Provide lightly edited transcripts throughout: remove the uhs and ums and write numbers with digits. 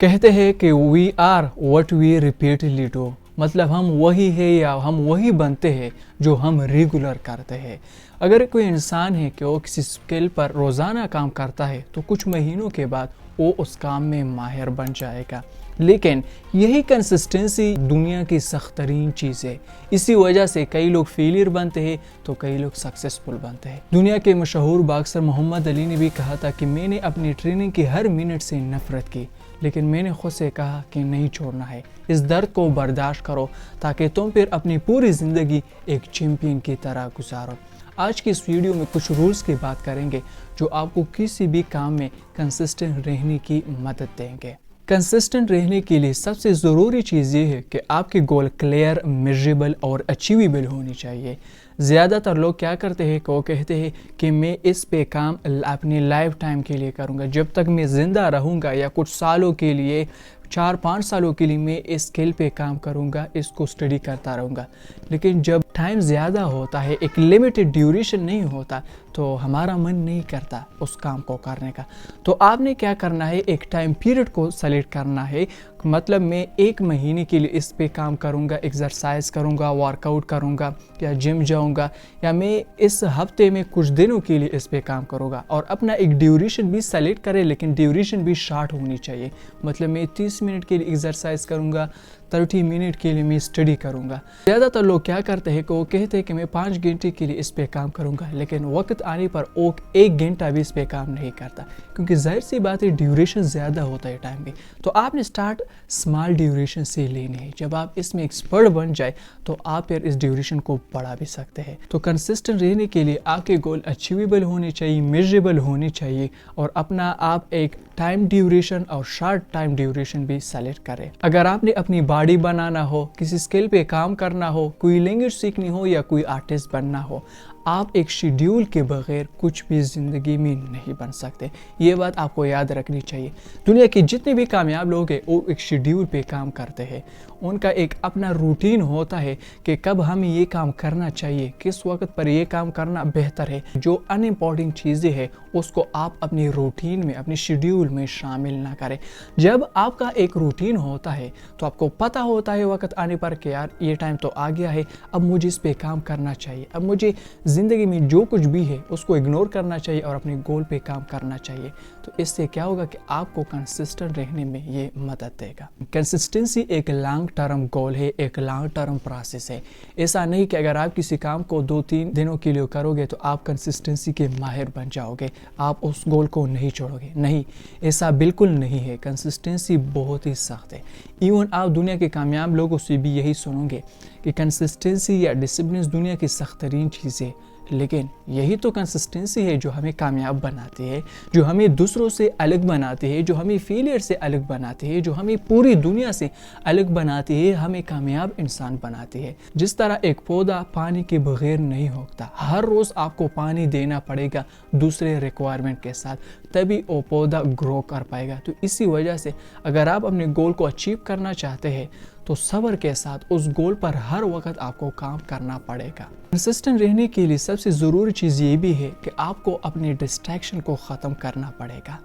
کہتے ہیں کہ we are what we repeatedly do, مطلب ہم وہی ہے یا ہم وہی بنتے ہیں جو ہم ریگولر کرتے ہیں۔ اگر کوئی انسان ہے کہ وہ کسی اسکل پر روزانہ کام کرتا ہے تو کچھ مہینوں کے بعد وہ اس کام میں ماہر بن جائے گا، لیکن یہی کنسسٹنسی دنیا کی سخت ترین چیز ہے۔ اسی وجہ سے کئی لوگ فیلئر بنتے ہیں تو کئی لوگ سکسیسفل بنتے ہیں۔ دنیا کے مشہور باکسر محمد علی نے بھی کہا تھا کہ میں نے اپنی ٹریننگ کی ہر منٹ سے نفرت کی، لیکن میں نے خود سے کہا کہ نہیں چھوڑنا ہے۔ اس درد کو برداشت کرو تاکہ تم پھر اپنی پوری زندگی ایک چیمپئن کی طرح گزارو۔ آج کی اس ویڈیو میں کچھ رولز کی بات کریں گے جو آپ کو کسی بھی کام میں کنسسٹنٹ رہنے کی مدد دیں گے۔ کنسسٹنٹ رہنے کے لیے سب سے ضروری چیز یہ ہے کہ آپ کے گول کلیئر، میجریبل اور اچیویبل ہونی چاہیے۔ زیادہ تر لوگ کیا کرتے ہیں کہ وہ کہتے ہیں کہ میں اس پہ کام اپنی لائف ٹائم کے لیے کروں گا، جب تک میں زندہ رہوں گا یا کچھ سالوں کے لیے 4-5 سالوں کے لیے میں اس اسکل پہ کام کروں گا، اس کو اسٹڈی کرتا رہوں گا۔ لیکن جب ٹائم زیادہ ہوتا ہے، ایک لمیٹڈ ڈیوریشن نہیں ہوتا، تو ہمارا من نہیں کرتا اس کام کو کرنے کا۔ تو آپ نے کیا کرنا ہے، ایک ٹائم پیریڈ کو سلیکٹ کرنا ہے، مطلب میں 1 مہینے کے لیے اس پہ کام کروں گا، ایکسرسائز کروں گا، ورک آؤٹ کروں گا یا جم جاؤں گا، یا میں اس ہفتے میں کچھ دنوں کے لیے اس پہ کام کروں گا۔ اور اپنا ایک ڈیوریشن بھی سلیکٹ کرے، لیکن ڈیوریشن بھی شارٹ ہونی چاہیے، مطلب میں 30 منٹ کے لیے ایکسرسائز کروں گا، 30 منٹ کے لیے میں اسٹڈی کروں گا۔ زیادہ تر لوگ کیا کرتے ہیں کہ وہ کہتے ہیں کہ میں 5 گھنٹے کے لیے اس پہ کام کروں گا، لیکن وقت آنے پر وہ 1 گھنٹہ بھی اس پہ کام نہیں کرتا، کیونکہ ظاہر سی بات ہے ڈیوریشن زیادہ ہوتا ہے ٹائم بھی۔ تو آپ نے سٹارٹ اسمال ڈیوریشن سے لینی ہے۔ جب آپ اس میں ایکسپرٹ بن جائے تو آپ پھر اس ڈیوریشن کو بڑھا بھی سکتے ہیں۔ تو کنسسٹنٹ رہنے کے لیے آپ کے گول اچیویبل ہونے چاہیے، میجریبل ہونے چاہیے، اور اپنا آپ ایک ٹائم ڈیوریشن اور شارٹ ٹائم ڈیوریشن بھی سلیکٹ کریں۔ اگر آپ نے اپنی باڈی بنانا ہو، کسی اسکل پہ کام کرنا ہو، کوئی لینگویج سیکھنی ہو یا کوئی آرٹسٹ بننا ہو، آپ ایک شیڈیول کے بغیر کچھ بھی زندگی میں نہیں بن سکتے۔ یہ بات آپ کو یاد رکھنی چاہیے۔ دنیا کے جتنے بھی کامیاب لوگ ہیں وہ ایک شیڈیول پہ کام کرتے ہیں۔ ان کا ایک اپنا روٹین ہوتا ہے کہ کب ہمیں یہ کام کرنا چاہیے، کس وقت پر یہ کام کرنا بہتر ہے۔ جو ان امپورٹنٹ چیزیں ہیں اس کو آپ اپنی روٹین میں، اپنی شیڈیول میں شامل نہ کریں۔ جب آپ کا ایک روٹین ہوتا ہے تو آپ کو پتہ ہوتا ہے وقت آنے پر کہ یار یہ ٹائم تو آ گیا ہے، اب مجھے اس پہ کام کرنا چاہیے، اب مجھے زندگی میں جو کچھ بھی ہے اس کو اگنور کرنا چاہیے اور اپنے گول پہ کام کرنا چاہیے۔ تو اس سے کیا ہوگا کہ آپ کو کنسسٹنٹ رہنے میں یہ مدد دے گا۔ کنسسٹنسی ایک لانگ ٹرم گول ہے، ایک لانگ ٹرم پروسیس ہے۔ ایسا نہیں کہ اگر آپ کسی کام کو 2-3 دنوں کے لیے کرو گے تو آپ کنسسٹنسی کے ماہر بن جاؤ گے، آپ اس گول کو نہیں چھوڑو گے۔ نہیں، ایسا بالکل نہیں ہے۔ کنسسٹنسی بہت ہی سخت ہے۔ ایون آپ دنیا کے کامیاب لوگوں سے بھی یہی سنو گے کہ کنسسٹنسی یا ڈسپلن دنیا کی سخت ترین چیز ہے، لیکن یہی تو کنسسٹنسی ہے جو ہمیں کامیاب بناتی ہے، جو ہمیں دوسروں سے الگ بناتی ہے، جو ہمیں فیلئر سے الگ بناتی ہے، جو ہمیں پوری دنیا سے الگ بناتی ہے، ہمیں کامیاب انسان بناتی ہے۔ جس طرح ایک پودا پانی کے بغیر نہیں ہوتا، ہر روز آپ کو پانی دینا پڑے گا دوسرے ریکوائرمنٹ کے ساتھ، تبھی وہ پودا گرو کر پائے گا۔ تو اسی وجہ سے اگر آپ اپنے گول کو اچیو کرنا چاہتے ہیں تو صبر کے ساتھ اس گول پر ہر وقت آپ کو کام کرنا پڑے گا۔ کنسسٹنٹ رہنے کے لیے سب سے ضروری چیز یہ بھی ہے کہ آپ کو اپنے ڈسٹریکشن کو ختم کرنا پڑے گا۔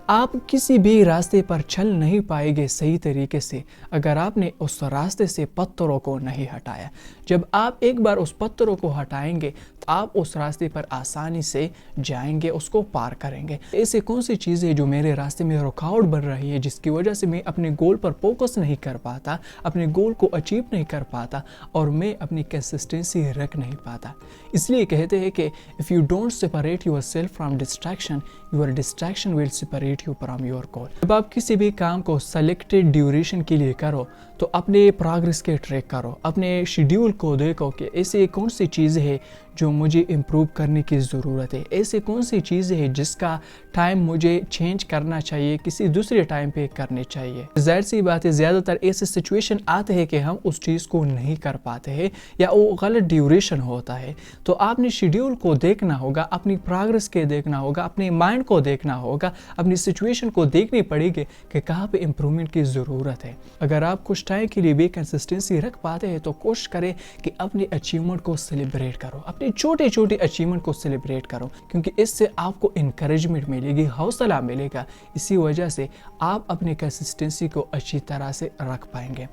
آپ کسی بھی راستے پر چل نہیں پائے گے صحیح طریقے سے اگر آپ نے اس راستے سے پتھروں کو نہیں ہٹایا۔ جب آپ ایک بار اس پتھروں کو ہٹائیں گے تو آپ اس راستے پر آسانی سے جائیں گے، اس کو پار کریں گے۔ ایسے کون سی چیزیں جو میرے راستے میں رکاوٹ بن رہی ہے، جس کی وجہ سے میں اپنے گول پر فوکس نہیں کر پاتا، اپنے گول کو اچیو نہیں کر پاتا، اور میں اپنی کنسسٹنسی رکھ نہیں پاتا۔ اس لیے کہتے ہیں کہ if you don't separate yourself from distraction, your distraction will separate you from your goal۔ جب آپ کسی بھی کام کو سلیکٹڈ ڈیوریشن کے لیے کرو تو اپنے پروگریس کے ٹریک کرو، اپنے شیڈیول کو دیکھو کہ ایسے کون سی چیزیں ہیں جو مجھے امپروو کرنے کی ضرورت ہے، ایسے کون سی چیزیں ہیں جس کا ٹائم مجھے چینج کرنا چاہیے، کسی دوسرے ٹائم پہ کرنے چاہیے۔ ظاہر سی بات ہے زیادہ تر ایسے سچویشن آتے ہیں کہ ہم اس چیز کو نہیں کر پاتے ہیں یا وہ غلط ڈیوریشن ہوتا ہے۔ تو آپ نے شیڈیول کو دیکھنا ہوگا، اپنی پروگریس کے دیکھنا ہوگا، اپنے مائنڈ کنڈیشن کو دیکھنا ہوگا, اپنی سچویشن کو دیکھنی پڑے گی کہ کہاں پہ امپرومنٹ کی ضرورت ہے. اگر آپ کچھ ٹائم کے لیے بھی کنسسٹنسی رکھ پاتے ہیں تو کوشش کریں کہ اپنی اچیومنٹ کو سیلیبریٹ کرو, اپنی چھوٹے چھوٹے اچیومنٹ کو سیلیبریٹ کرو, کیونکہ اس سے آپ کو انکریجمنٹ ملے گی, حوصلہ ملے گا. اسی وجہ سے آپ اپنی کنسسٹنسی کو اچھی طرح سے رکھ پائیں گے.